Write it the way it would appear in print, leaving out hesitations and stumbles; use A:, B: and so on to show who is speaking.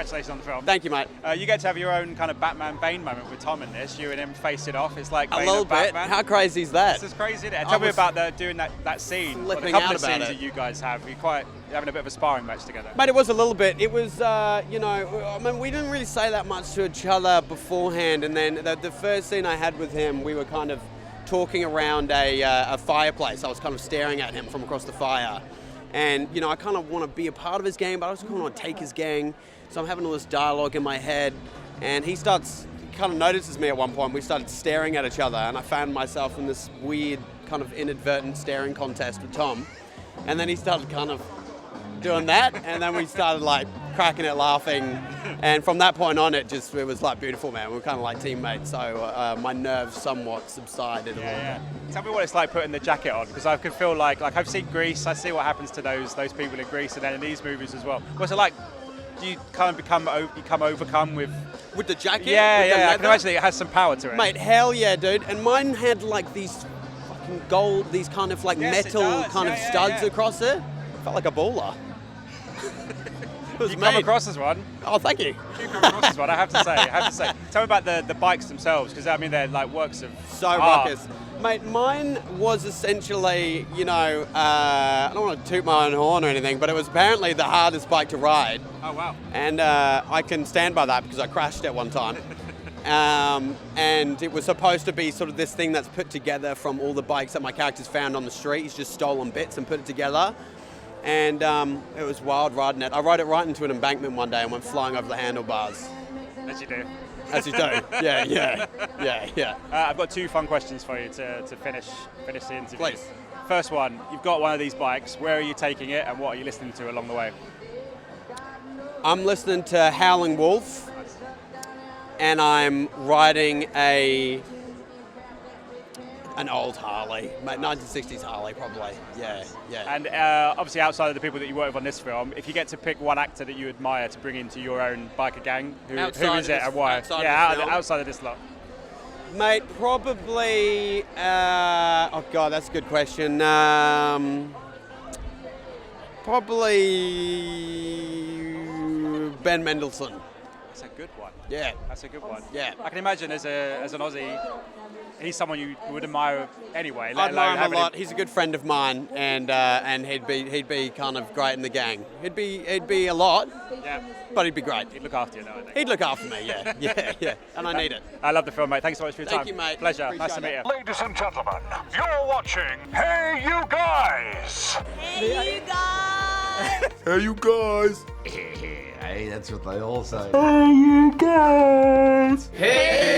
A: congratulations on the film.
B: Thank you, mate.
A: You get to have your own kind of Batman-Bane moment with Tom in this. You and him face it off. It's like
B: A
A: Bane
B: little
A: and
B: bit.
A: Batman.
B: How crazy is that?
A: This is crazy, isn't it? Tell me about doing that scene. Or the
B: flipping
A: couple
B: out
A: of
B: about
A: scenes
B: it.
A: that you guys have. You're having a bit of a sparring match together.
B: Mate, it was a little bit. It was, I mean, we didn't really say that much to each other beforehand. And then the first scene I had with him, we were kind of talking around a fireplace. I was kind of staring at him from across the fire. And, I kind of want to be a part of his gang, but I also kind of want to take his gang. So I'm having all this dialogue in my head. And he kind of notices me at one point. We started staring at each other. And I found myself in this weird kind of inadvertent staring contest with Tom. And then he started kind of doing that, and then we started like cracking it laughing, and from that point on it was like beautiful, man. We were kind of like teammates, so my nerves somewhat subsided a little bit.
A: Tell me what it's like putting the jacket on, because I can feel like I've seen Grease, I see what happens to those people in Grease, and then in these movies as well. What's it like? Do you kind of become overcome with
B: the jacket?
A: Yeah, I can imagine it has some power to it.
B: Mate, hell yeah, dude. And mine had like these fucking gold, these kind of like metal kind of studs across it. Felt like a baller.
A: You come across as one.
B: Oh, thank you.
A: You come across as one, I have to say. Tell me about the bikes themselves, because I mean they're like works of art.
B: Ruckus. Mate, mine was essentially, I don't want to toot my own horn or anything, but it was apparently the hardest bike to ride.
A: Oh, wow.
B: And I can stand by that because I crashed it one time. And it was supposed to be sort of this thing that's put together from all the bikes that my character's found on the street. He's just stolen bits and put it together. And it was wild riding it. I rode it right into an embankment one day and went flying over the handlebars.
A: As you do.
B: As you do. Yeah.
A: I've got two fun questions for you to finish the interview.
B: Please.
A: First one, you've got one of these bikes. Where are you taking it, and what are you listening to along the way?
B: I'm listening to Howling Wolf, and I'm riding an old Harley, 1960s Harley probably, yeah.
A: And obviously outside of the people that you work with on this film, if you get to pick one actor that you admire to bring into your own biker gang, who is it and why? Outside of this lot.
C: Mate, probably, oh God, that's a good question. Probably Ben Mendelsohn.
A: That's a good one.
C: Yeah.
A: That's a good one.
C: Yeah.
A: I can imagine as an Aussie, he's someone you would admire anyway.
C: I admire him a lot. He's a good friend of mine, and he'd be kind of great in the gang. He'd be a lot, but he'd be great.
A: He'd look after you, though, I think.
C: He'd look after me, yeah. And I need it.
A: I love the film, mate. Thanks so much for your time.
C: Thank you, mate.
A: Pleasure.
C: Appreciate
A: Nice to meet you.
D: Ladies and gentlemen, you're watching Hey You Guys.
E: Hey, you guys!
F: Hey, you guys!
G: Hey, that's what they all say.
F: Hey, you guys!
G: Hey!